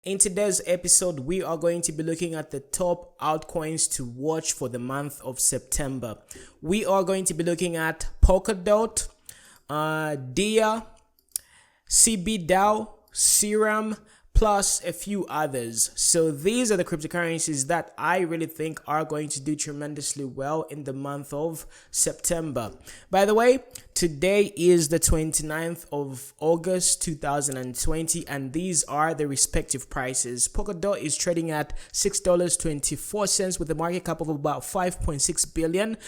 In today's episode, we are going to be looking at the top altcoins to watch for the month of September. We are going to be looking at PolkaDot, Dia, CBDAO, Serum, plus a few others. So these are the cryptocurrencies that I really think are going to do tremendously well in the month of September. By the way, today is the 29th of August 2020, and these are the respective prices. PolkaDot is trading at $6.24 with a market cap of about 5.6 billion.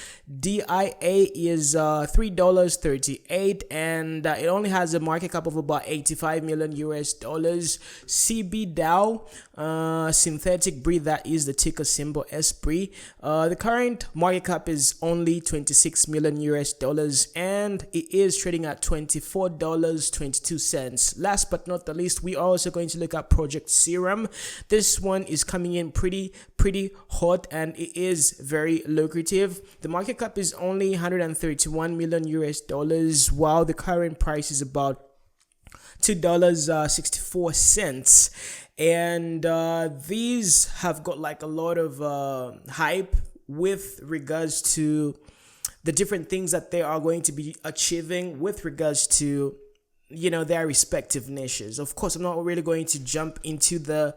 DIA is $3.38, and it only has a market cap of about 85 million US dollars. CBDAO, synthetic breed, that is the ticker symbol SBRE. The current market cap is only 26 million US dollars, and it is trading at $24.22. Last but not the least, we are also going to look at Project Serum. This one is coming in pretty hot, and it is very lucrative. The market cap is only 131 million US dollars, while the current price is about $2.64, and these have got like a lot of hype with regards to the different things that they are going to be achieving with regards to their respective niches. Of course, I'm not really going to jump into the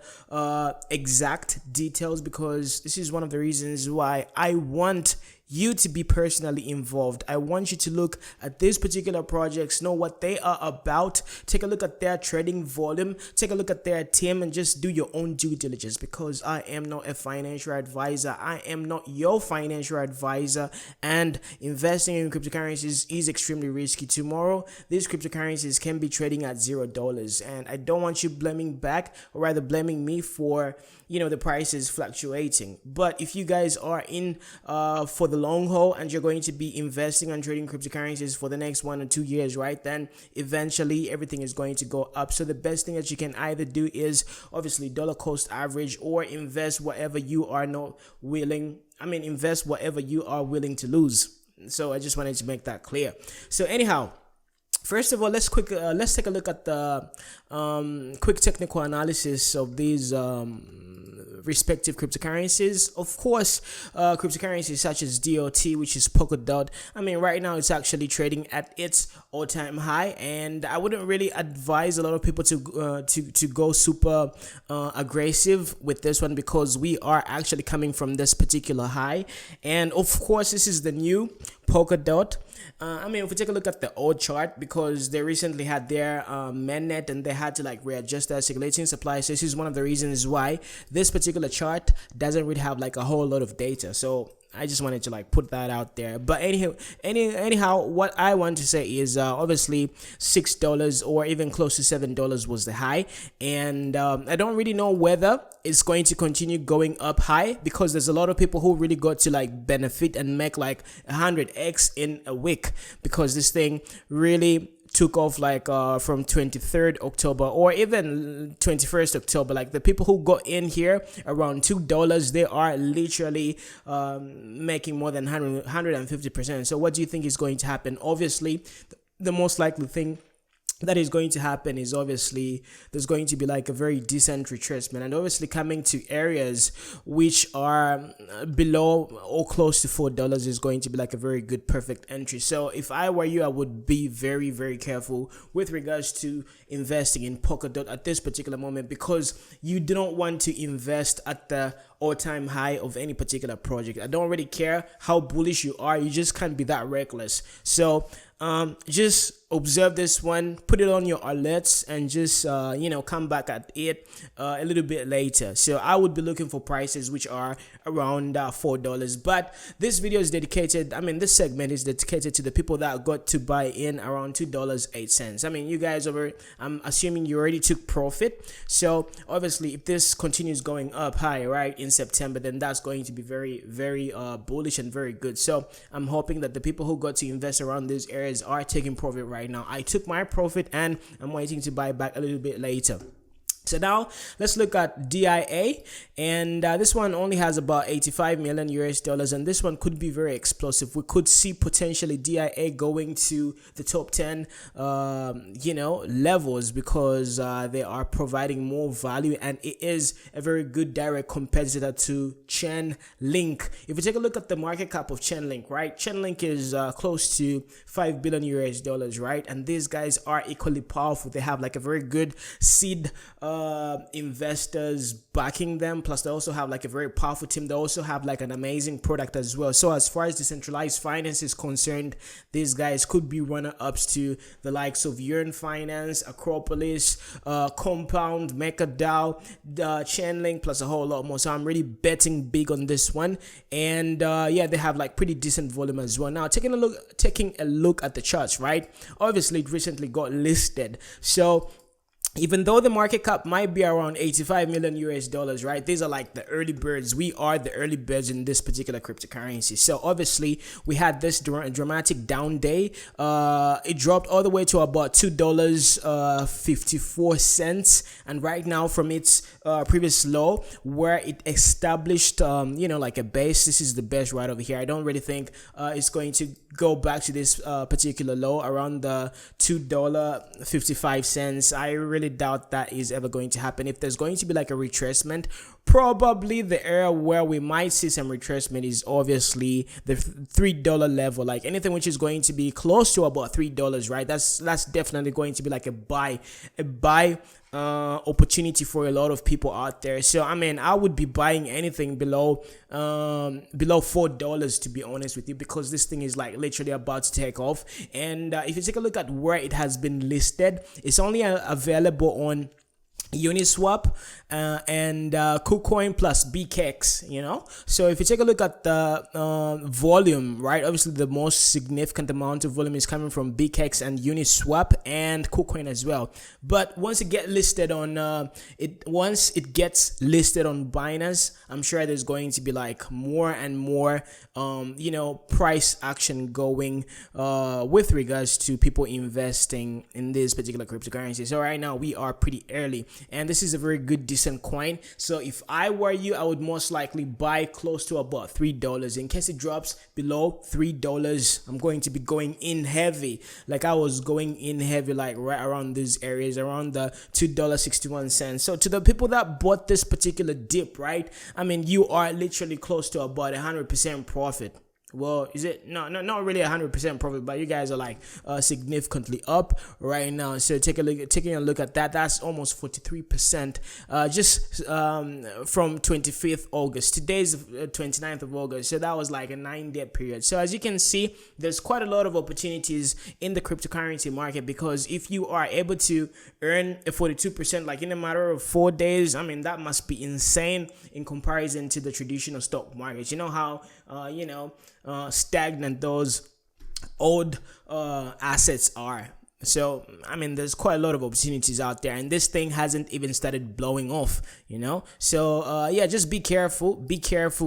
exact details, because this is one of the reasons why I want you to be personally involved. I want you to look at these particular projects, know what they are about, take a look at their trading volume, take a look at their team, and just do your own due diligence, because I am not a financial advisor. I am not your financial advisor, and investing in cryptocurrencies is extremely risky. Tomorrow, these cryptocurrencies can be trading at $0, and I don't want you blaming back, or rather blaming me for the prices fluctuating. But if you guys are in for the long haul, and you're going to be investing and trading cryptocurrencies for the next 1 or 2 years, right, then eventually everything is going to go up. So the best thing that you can either do is obviously dollar cost average, or invest whatever you are willing to lose. So I just wanted to make that clear. So anyhow, first of all, let's take a look at the quick technical analysis of these respective cryptocurrencies. Of course, cryptocurrencies such as DOT, which is PolkaDot, right now it's actually trading at its all-time high, and I wouldn't really advise a lot of people to go super aggressive with this one, because we are actually coming from this particular high. And of course, this is the new PolkaDot. If we take a look at the old chart, because they recently had their mainnet, and they had to readjust their circulating supply. So this is one of the reasons why this particular chart doesn't really have a whole lot of data. So I just wanted to put that out there. But anyhow, what I want to say is obviously $6 or even close to $7 was the high, and I don't really know whether it's going to continue going up high, because there's a lot of people who really got to benefit and make 100x in a week, because this thing really took off from 23rd October or even 21st October. The people who got in here around $2, they are literally making more than 150%. So what do you think is going to happen? Obviously, the most likely thing that is going to happen is obviously there's going to be a very decent retracement, and obviously coming to areas which are below or close to $4 is going to be a very good perfect entry. So if I were you, I would be very careful with regards to investing in PolkaDot at this particular moment, because you do not want to invest at the all-time high of any particular project. I don't really care how bullish you are, you just can't be that reckless. So just observe this one, put it on your alerts, and just come back at it a little bit later. So I would be looking for prices which are around $4. But this video is dedicated, this segment is dedicated to the people that got to buy in around $2.08. You guys I'm assuming you already took profit. So obviously, if this continues going up high right in September, then that's going to be very bullish and very good. So I'm hoping that the people who got to invest around these areas are taking profit right now. I took my profit, and I'm waiting to buy back a little bit later. So now let's look at DIA, and this one only has about 85 million US dollars, and this one could be very explosive. We could see potentially DIA going to the top 10 levels, because they are providing more value, and it is a very good direct competitor to Chainlink. If we take a look at the market cap of Chainlink, right, Chainlink is close to 5 billion US dollars, right, and these guys are equally powerful. They have like a very good seed investors backing them, plus they also have like a very powerful team. They also have like an amazing product as well. So as far as decentralized finance is concerned, these guys could be runner-ups to the likes of Yearn Finance, Acropolis, Compound, MakerDAO, Chainlink, plus a whole lot more. So I'm really betting big on this one, and yeah, they have like pretty decent volume as well. Now taking a look at the charts, right, obviously it recently got listed, so even though the market cap might be around 85 million US dollars, right? These are like the early birds. We are the early birds in this particular cryptocurrency. So obviously we had this dramatic down day. It dropped all the way to about $2.54, and right now from its previous low where it established like a base, this is the base right over here. I don't really think it's going to go back to this particular low around the $2.55. I really doubt that is ever going to happen. If there's going to be like a retracement, probably the area where we might see some retracement is obviously the $3 level. Like anything which is going to be close to about $3, right, that's definitely going to be like a buy opportunity for a lot of people out there. So I mean, I would be buying anything below $4, to be honest with you, because this thing is like literally about to take off. And if you take a look at where it has been listed, it's only available on Uniswap and KuCoin plus BKEX, so if you take a look at the volume, right, obviously the most significant amount of volume is coming from BKEX and Uniswap and KuCoin as well. But once it gets listed on Binance, I'm sure there's going to be like more and more price action going with regards to people investing in this particular cryptocurrency. So right now we are pretty early, and this is a very good decent coin. So if I were you, I would most likely buy close to about $3. In case it drops below $3, I'm going to be going in heavy, like I was going in heavy like right around these areas, around the $2.61. So to the people that bought this particular dip, right, I mean, you are literally close to about 100% profit. Well, is it? No, not really 100% profit, but you guys are like significantly up right now. So taking a look at that, that's almost 43%. Just from 25th August. Today's 29th of August. So that was like a 9-day period. So as you can see, there's quite a lot of opportunities in the cryptocurrency market, because if you are able to earn a 42% like in a matter of 4 days, I mean, that must be insane in comparison to the traditional stock market. You know how stagnant those old assets are. So I mean, there's quite a lot of opportunities out there, and this thing hasn't even started blowing off, so yeah, just be careful,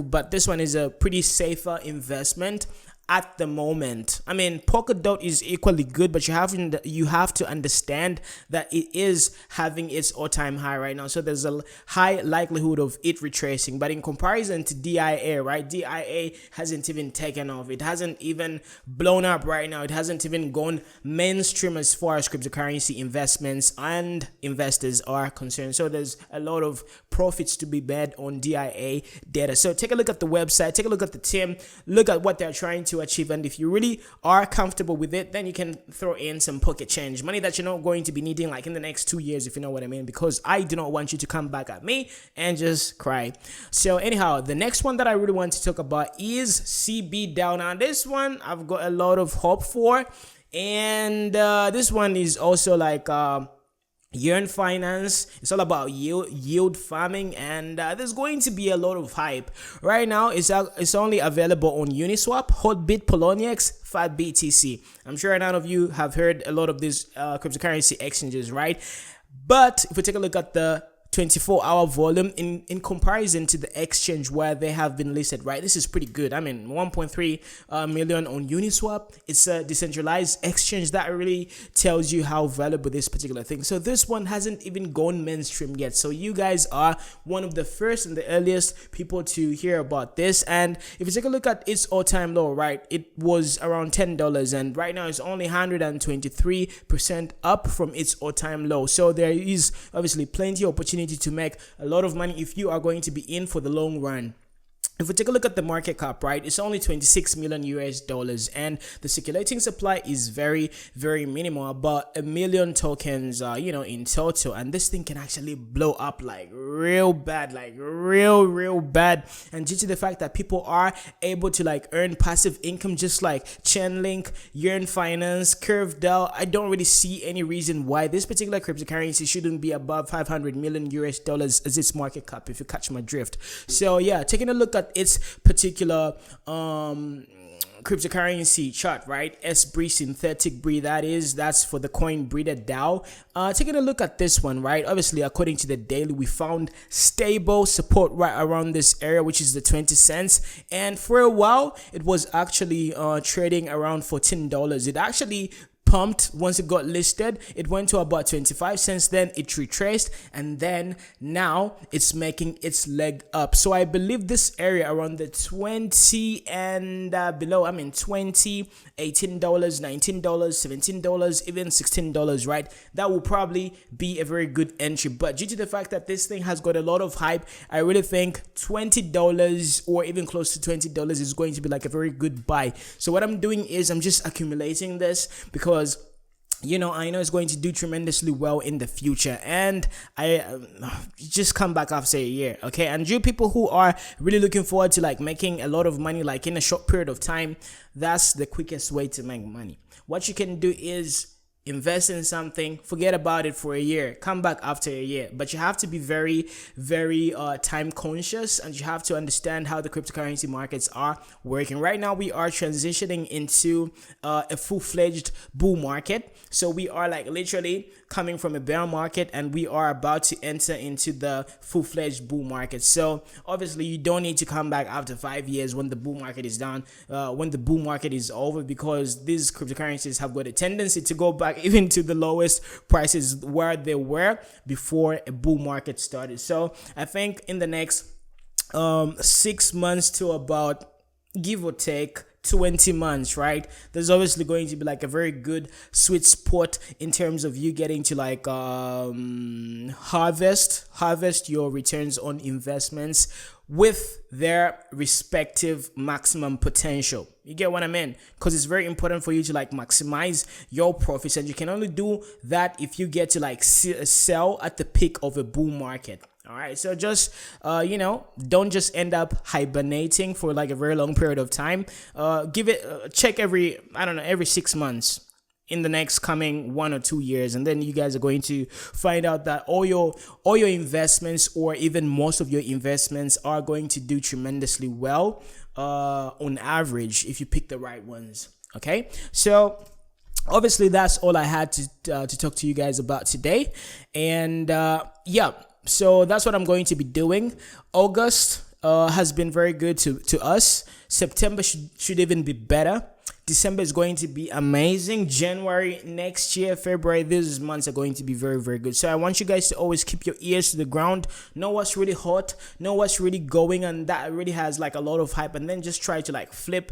but this one is a pretty safer investment at the moment. I mean, PolkaDot is equally good, but you have to understand that it is having its all-time high right now. So there's a high likelihood of it retracing. But in comparison to DIA, right, DIA hasn't even taken off. It hasn't even blown up right now. It hasn't even gone mainstream as far as cryptocurrency investments and investors are concerned. So there's a lot of profits to be made on DIA data. So take a look at the website, take a look at the team, look at what they're trying to achieve, and if you really are comfortable with it, then you can throw in some pocket change, money that you're not going to be needing like in the next 2 years, if you know what I mean, because I do not want you to come back at me and just cry. So anyhow, the next one that I really want to talk about is CBDAO. Now this one I've got a lot of hope for, and this one is also like Yearn Finance. It's all about yield farming, and there's going to be a lot of hype. Right now, it's only available on Uniswap, Hotbit, Poloniex, FatBTC. I'm sure none of you have heard a lot of these cryptocurrency exchanges, right? But if we take a look at the 24-hour volume in comparison to the exchange where they have been listed, right? This is pretty good. I mean, 1.3 million on Uniswap. It's a decentralized exchange. That really tells you how valuable this particular thing. So this one hasn't even gone mainstream yet. So you guys are one of the first and the earliest people to hear about this. And if you take a look at its all-time low, right, it was around $10, and right now it's only 123% up from its all-time low. So there is obviously plenty of opportunity to make a lot of money if you are going to be in for the long run. If we take a look at the market cap, right, it's only 26 million US dollars, and the circulating supply is very, very minimal, about 1 million tokens, in total. And this thing can actually blow up like real bad, like real bad. And due to the fact that people are able to like earn passive income, just like Chainlink, Yearn Finance, Curve DAO, I don't really see any reason why this particular cryptocurrency shouldn't be above 500 million US dollars as its market cap, if you catch my drift. So yeah, taking a look at its particular cryptocurrency chart, right? SBRE, synthetic BRE, that's for the Coinbreeder Dao. Taking a look at this one, right? Obviously, according to the daily, we found stable support right around this area, which is the 20 cents. And for a while, it was actually trading around $14. It actually pumped once it got listed. It went to about 25 cents, then it retraced, and then now it's making its leg up. So I believe this area around the 20 and below, I mean 20, $18, $19, $17, even $16, right? That will probably be a very good entry. But due to the fact that this thing has got a lot of hype, I really think $20 or even close to $20 is going to be like a very good buy. So what I'm doing is I'm just accumulating this because I know it's going to do tremendously well in the future, and I just come back after a year, okay? And you people who are really looking forward to like making a lot of money like in a short period of time, that's the quickest way to make money. What you can do is invest in something, forget about it for a year, come back after a year. But you have to be very, very time conscious, and you have to understand how the cryptocurrency markets are working. Right now, we are transitioning into a full-fledged bull market. So we are like literally coming from a bear market, and we are about to enter into the full-fledged bull market. So obviously, you don't need to come back after 5 years when the bull market is down, when the bull market is over, because these cryptocurrencies have got a tendency to go back even to the lowest prices where they were before a bull market started. So I think in the next 6 months to about, give or take, 20 months, right, there's obviously going to be like a very good sweet spot in terms of you getting to like harvest your returns on investments with their respective maximum potential. You get what I mean? Because it's very important for you to like maximize your profits, and you can only do that if you get to like sell at the peak of a bull market. All right, so just don't just end up hibernating for like a very long period of time. Give it check every 6 months in the next coming 1 or 2 years, and then you guys are going to find out that all your investments, or even most of your investments, are going to do tremendously well on average if you pick the right ones. Okay, so obviously that's all I had to talk to you guys about today, and so that's what I'm going to be doing. August has been very good to us. September should even be better. December is going to be amazing. January next year, February, these months are going to be very, very good. So I want you guys to always keep your ears to the ground, know what's really hot, know what's really going, and that really has like a lot of hype, and then just try to like flip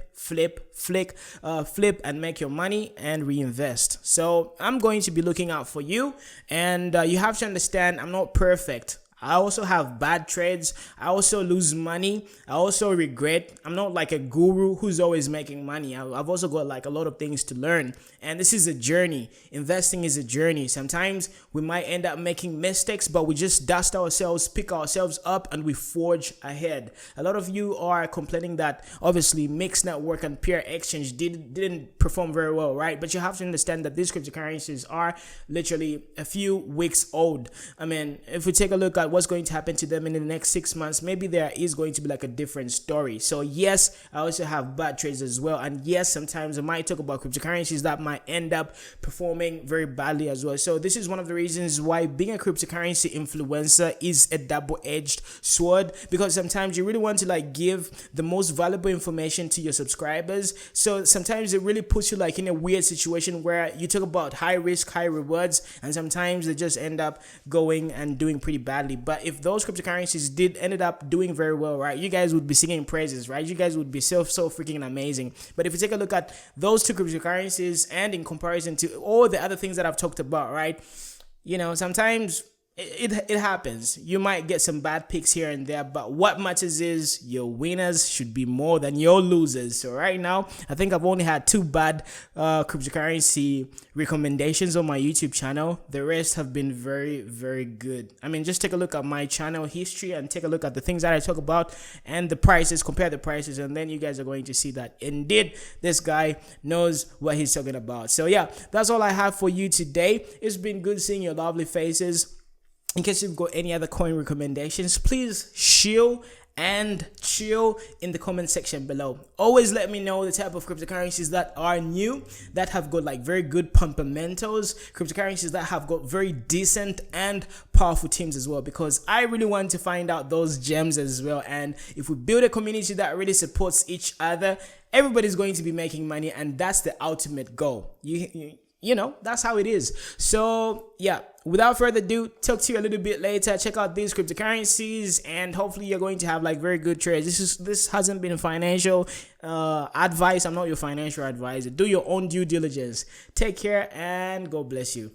and make your money and reinvest. So I'm going to be looking out for you, and you have to understand I'm not perfect. I also have bad trades. I also lose money. I also regret. I'm not like a guru who's always making money. I've also got like a lot of things to learn. And this is a journey. Investing is a journey. Sometimes we might end up making mistakes, but we just dust ourselves, pick ourselves up, and we forge ahead. A lot of you are complaining that obviously Mix Network and Peer Exchange didn't perform very well, right? But you have to understand that these cryptocurrencies are literally a few weeks old. I mean, if we take a look at about what's going to happen to them in the next 6 months, maybe there is going to be like a different story. So yes, I also have bad trades as well, and yes, sometimes I might talk about cryptocurrencies that might end up performing very badly as well. So this is one of the reasons why being a cryptocurrency influencer is a double-edged sword, because sometimes you really want to like give the most valuable information to your subscribers. So sometimes it really puts you like in a weird situation where you talk about high risk, high rewards, and sometimes they just end up going and doing pretty badly. But if those cryptocurrencies did ended up doing very well, right, you guys would be singing praises, right? You guys would be so freaking amazing. But if you take a look at those two cryptocurrencies and in comparison to all the other things that I've talked about, right, you know, sometimes it happens. You might get some bad picks here and there, but what matters is your winners should be more than your losers. So right now, I think I've only had 2 bad cryptocurrency recommendations on my YouTube channel. The rest have been very good. I mean, just take a look at my channel history and take a look at the things that I talk about and the prices, compare the prices, and then you guys are going to see that indeed this guy knows what he's talking about. So yeah, that's all I have for you today. It's been good seeing your lovely faces. In case you've got any other coin recommendations, please chill in the comment section below. Always let me know the type of cryptocurrencies that are new, that have got like very good fundamentals, cryptocurrencies that have got very decent and powerful teams as well, because I really want to find out those gems as well. And if we build a community that really supports each other, everybody's going to be making money, and that's the ultimate goal. You know, that's how it is. So yeah, without further ado, talk to you a little bit later. Check out these cryptocurrencies, and hopefully you're going to have like very good trades. This hasn't been financial advice. I'm not your financial advisor. Do your own due diligence. Take care and God bless you.